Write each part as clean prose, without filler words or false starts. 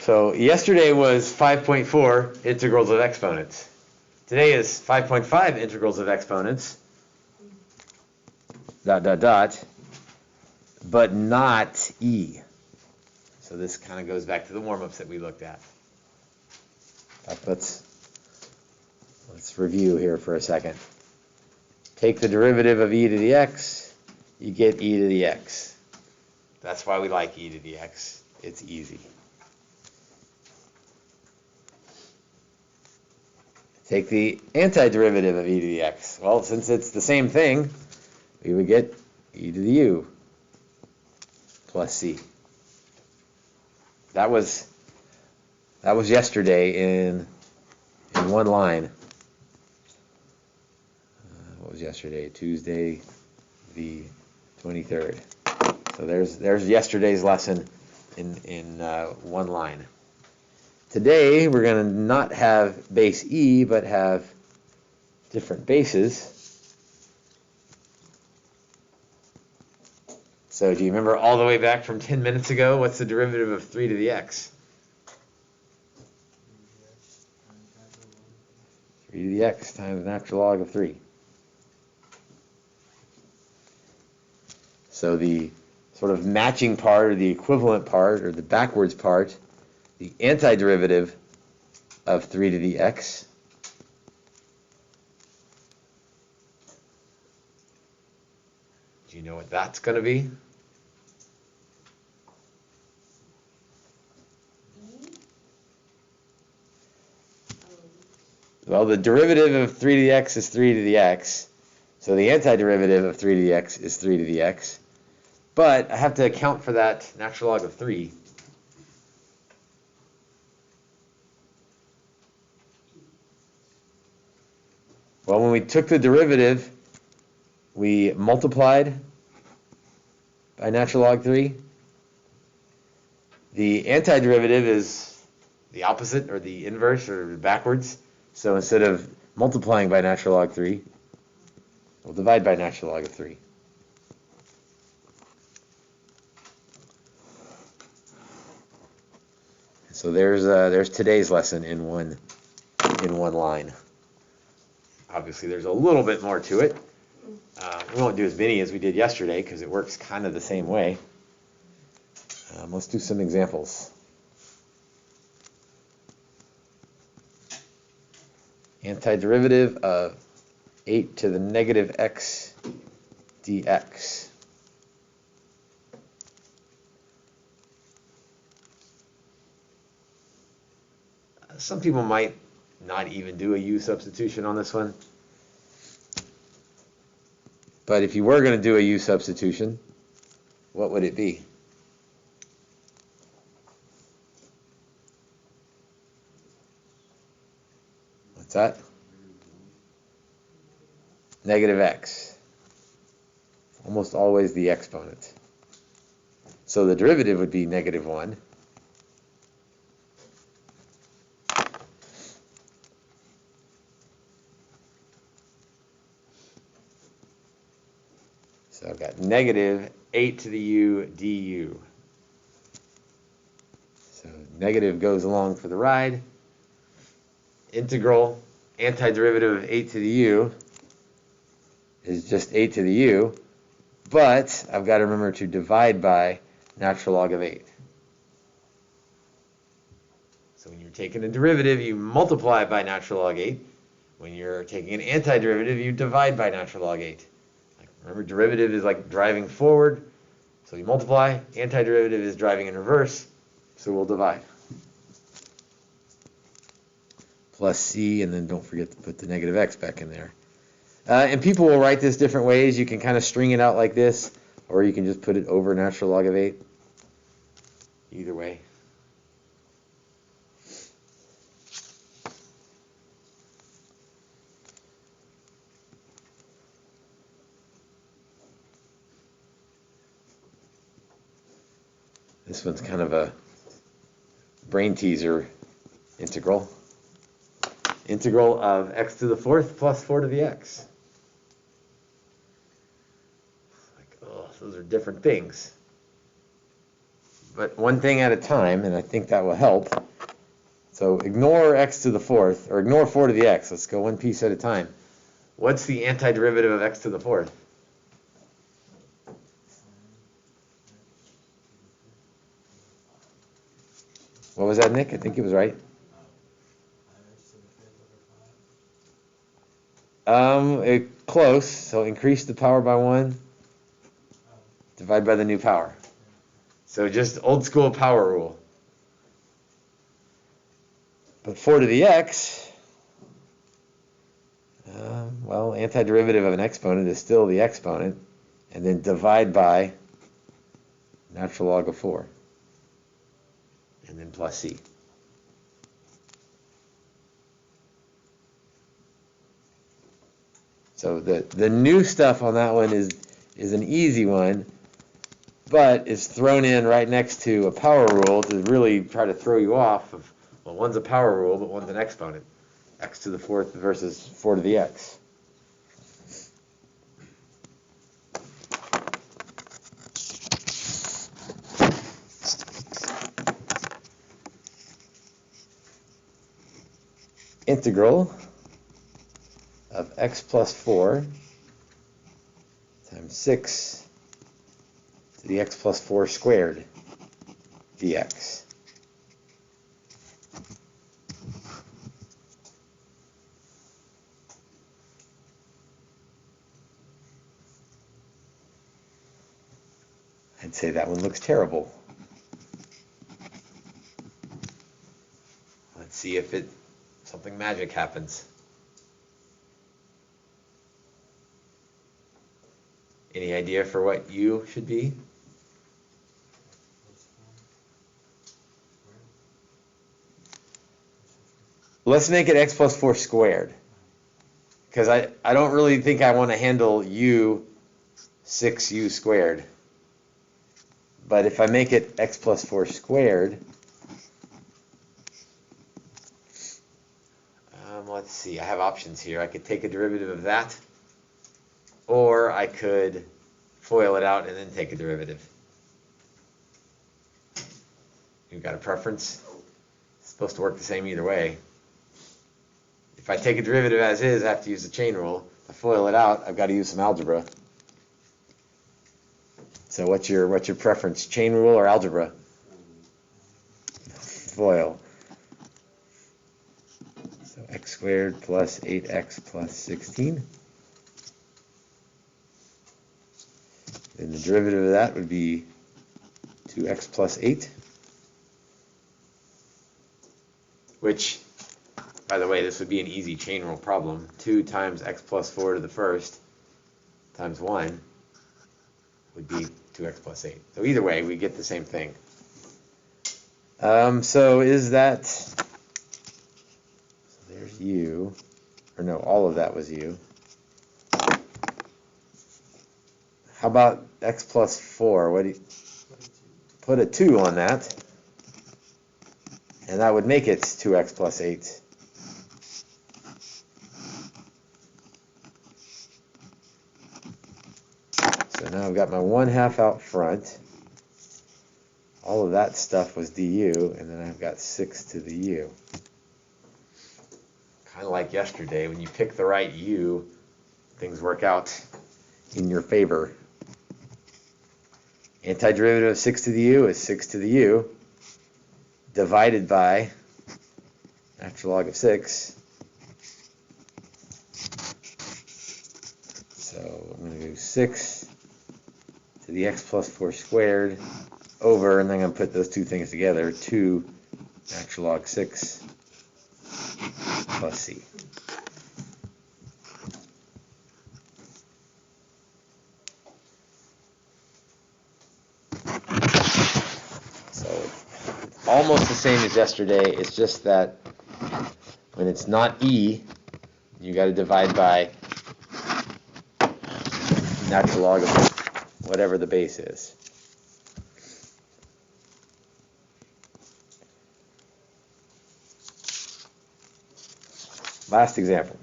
So yesterday was 5.4 integrals of exponents. Today is 5.5 integrals of exponents. ... but not E. So this kind of goes back to the warm-ups that we looked at. Let's review here for a second. Take the derivative of e to the x, you get e to the x. That's why we like e to the x. It's easy. Take the antiderivative of e to the x. Well, since it's the same thing, we would get e to the u plus c. That was yesterday in one line. What was yesterday? Tuesday, the 23rd. So there's yesterday's lesson in one line. Today we're going to not have base e, but have different bases. So do you remember all the way back from 10 minutes ago? What's the derivative of 3 to the x? 3 to the x times natural log of 3. So the sort of matching part, or the equivalent part, or the backwards part, the antiderivative of 3 to the x do you know what that's going to be? Well, the derivative of 3 to the x is 3 to the x. So the antiderivative of 3 to the x is 3 to the x. But I have to account for that natural log of 3. Well, when we took the derivative, we multiplied by natural log 3. The antiderivative is the opposite, or the inverse, or backwards. So instead of multiplying by natural log 3, we'll divide by natural log of 3. So there's today's lesson in one line. Obviously, there's a little bit more to it. We won't do as many as we did yesterday because it works kind of the same way. Let's do some examples. Antiderivative of 8 to the negative x dx. Some people might not even do a u substitution on this one. But if you were going to do a u substitution, what would it be? What's that? Negative x. Almost always the exponent. So the derivative would be negative 1. So I've got negative 8 to the u du. So negative goes along for the ride. Integral antiderivative of 8 to the u is just 8 to the u, but I've got to remember to divide by natural log of 8. So when you're taking a derivative, you multiply by natural log 8. When you're taking an antiderivative, you divide by natural log 8. Remember, derivative is like driving forward, so you multiply. Antiderivative is driving in reverse, so we'll divide. Plus c, and then don't forget to put the negative x back in there. And people will write this different ways. You can kind of string it out like this, or you can just put it over natural log of 8. Either way. This one's kind of a brain teaser integral. Integral of x to the 4th plus 4 to the x. Like, oh, those are different things. but one thing at a time, and I think that will help. So ignore x to the fourth, or ignore 4 to the x. Let's go one piece at a time. What's the antiderivative of x to the fourth? What was that, Nick? I think it was right. Close. So increase the power by 1, divide by the new power. So just old school power rule. But 4 to the x, well, antiderivative of an exponent is still the exponent, and then divide by natural log of 4, and then plus c. So the new stuff on that one is an easy one, but it's thrown in right next to a power rule to really try to throw you off of, well, one's a power rule, but one's an exponent. X to the fourth versus 4 to the x. Integral of x plus 4 times 6 to the x plus 4 squared dx. I'd say that one looks terrible. Let's see if something magic happens. Any idea for what u should be? Let's make it x plus 4 squared. Because I don't really think I want to handle 6u squared. But if I make it x plus 4 squared, let's see, I have options here. I could take a derivative of that, or I could FOIL it out and then take a derivative. You've got a preference? It's supposed to work the same either way. If I take a derivative as is, I have to use the chain rule. If I FOIL it out, I've got to use some algebra. So what's your preference, chain rule or algebra? FOIL. So x squared plus 8x plus 16. Then the derivative of that would be 2x plus 8. Which, by the way, this would be an easy chain rule problem. 2 times x plus 4 to the first times 1 would be 2x plus 8. So either way, we get the same thing. So is that, so there's u, or no, all of that was u. How about x plus 4? What do you, put a 2 on that, and that would make it 2x plus 8. So now I've got my 1/2 out front. All of that stuff was du, and then I've got 6 to the u. Kind of like yesterday, when you pick the right u, things work out in your favor. Antiderivative of 6 to the u is 6 to the u divided by natural log of 6. So I'm going to do 6 to the x plus 4 squared over, and then I'm going to put those two things together, 2 natural log 6 plus c. So it's almost the same as yesterday. It's just that when it's not e, you got to divide by natural log of whatever the base is. Last example.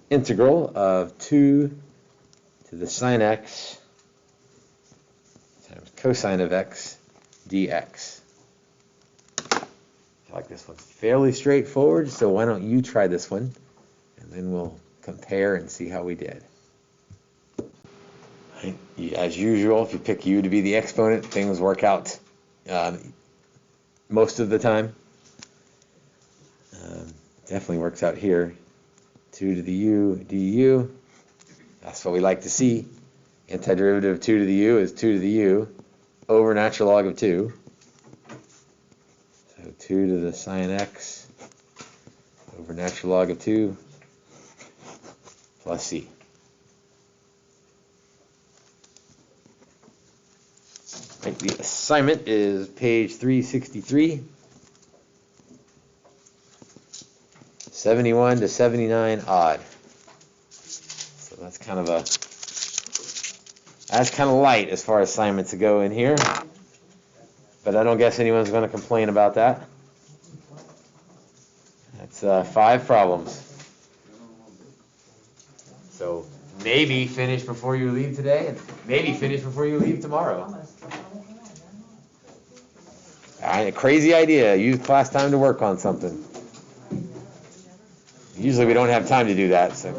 Integral of 2 to the sine x times cosine of x dx. I feel like this one's fairly straightforward, so why don't you try this one, and then we'll compare and see how we did. As usual, if you pick u to be the exponent, things work out most of the time. Definitely works out here. 2 to the u du. That's what we like to see. Antiderivative of 2 to the u is 2 to the u over natural log of 2. So 2 to the sine x over natural log of 2 plus c. Right, the assignment is page 363. 71 to 79 odd. So that's kind of light as far as assignments go in here. But I don't guess anyone's going to complain about that. That's 5 problems. So maybe finish before you leave today, and maybe finish before you leave tomorrow. A crazy idea. Use class time to work on something. Usually we don't have time to do that. So.